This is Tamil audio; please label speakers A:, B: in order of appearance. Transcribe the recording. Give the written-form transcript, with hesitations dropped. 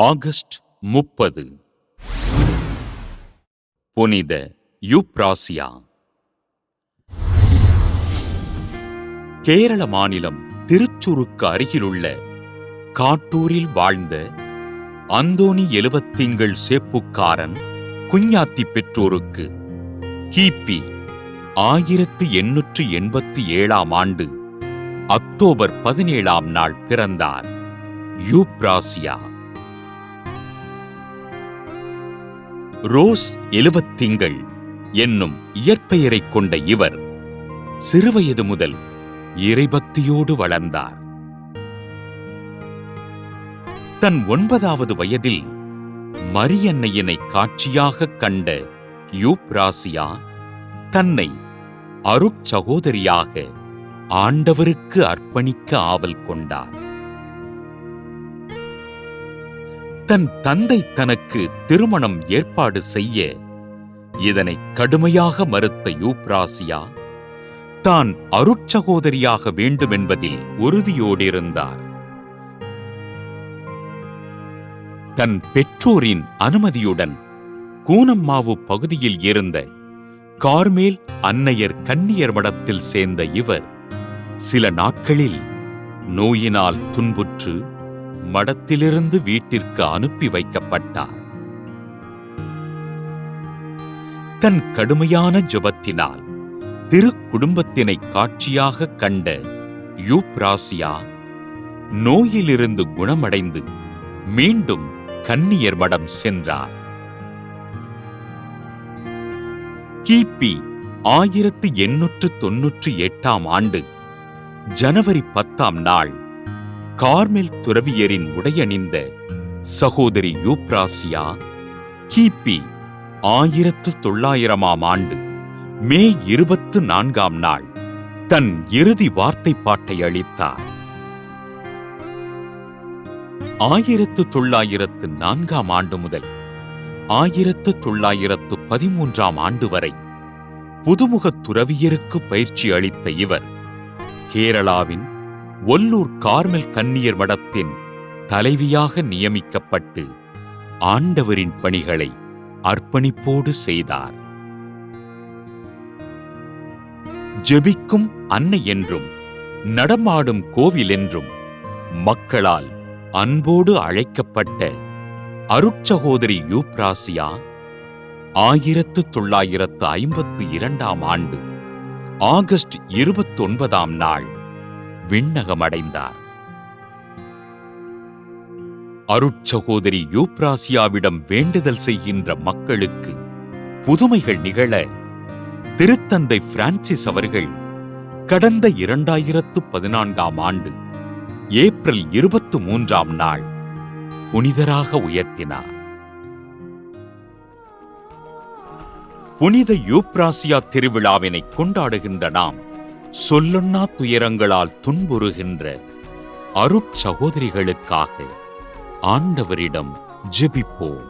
A: ஆகஸ்ட் 30. புனித யூப்ராசியா. கேரள மாநிலம் திருச்சூருக்கு அருகிலுள்ள காட்டூரில் வாழ்ந்த அந்தோணி எழுவத்திங்கள் சேப்புக்காரன் குஞ்ஞாத்தி பெற்றோருக்கு கிபி 1887 ஆண்டு அக்டோபர் 17 பிறந்தார் யூப்ராசியா. ரோஸ் எழுவத்திங்கள் என்னும் இயற்பெயரைக் கொண்ட இவர் சிறுவயது முதல் இறைபக்தியோடு வளர்ந்தார். தன் 9வது வயதில் மரியன்னையினை காட்சியாகக் கண்ட யூப்ராசியா தன்னை அருட்சகோதரியாக ஆண்டவருக்கு அர்ப்பணிக்க ஆவல் கொண்டார். தன் தந்தை தனக்கு திருமணம் ஏற்பாடு செய்ய இதனை கடுமையாக மறுத்த யூப்ராசியா தான் அருட்சகோதரியாக வேண்டுமென்பதில் உறுதியோடிருந்தார். தன் பெற்றோரின் அனுமதியுடன் கூனம்மாவு பகுதியில் இருந்த கார்மேல் அன்னையர் கன்னியர் மடத்தில் சேர்ந்த இவர் சில நாட்களில் நோயினால் துன்புற்று மடத்திலிருந்து வீட்டிற்கு அனுப்பி வைக்கப்பட்டார். தன் கடுமையான ஜெபத்தினால் திருக்குடும்பத்தினை காட்சியாக கண்ட யூப்ராசியா நோயிலிருந்து குணமடைந்து மீண்டும் கன்னியர் மடம் சென்றார். கிபி 1898 ஆண்டு ஜனவரி 10 கார்மெல் துறவியரின் உடையணிந்த சகோதரி யூப்ராசியா கிபி 1900 ஆண்டு மே 24 தன் இறுதி வார்த்தைப்பாட்டை அளித்தார். 1904 ஆண்டு முதல் 1913 ஆண்டு வரை புதுமுக துறவியருக்கு பயிற்சி அளித்த இவர் கேரளாவின் ஒல்லூர் கார்மெல் கன்னியர் மடத்தின் தலைவியாக நியமிக்கப்பட்டு ஆண்டவரின் பணிகளை அர்ப்பணிப்போடு செய்தார். ஜெபிக்கும் அன்னை என்றும் நடமாடும் கோவில் என்றும் மக்களால் அன்போடு அழைக்கப்பட்ட அருட்சகோதரி யூப்ராசியா 1952 ஆண்டு ஆகஸ்ட் 29 விண்ணகமடைந்தார். அருட்சகோதரி யூப்ராசியாவிடம் வேண்டுதல் செய்கின்ற மக்களுக்கு புதுமைகள் நிகழ திருத்தந்தை பிரான்சிஸ் அவர்கள் கடந்த 2014 ஆண்டு ஏப்ரல் 23 புனிதராக உயர்த்தினார். புனித யூப்ராசியா திருவிழாவினை கொண்டாடுகின்ற நாம் சொல்லொண்ணா துயரங்களால் துன்புறுகின்ற அருட்சகோதரிகளுக்காக ஆண்டவரிடம் ஜெபிப்போம்.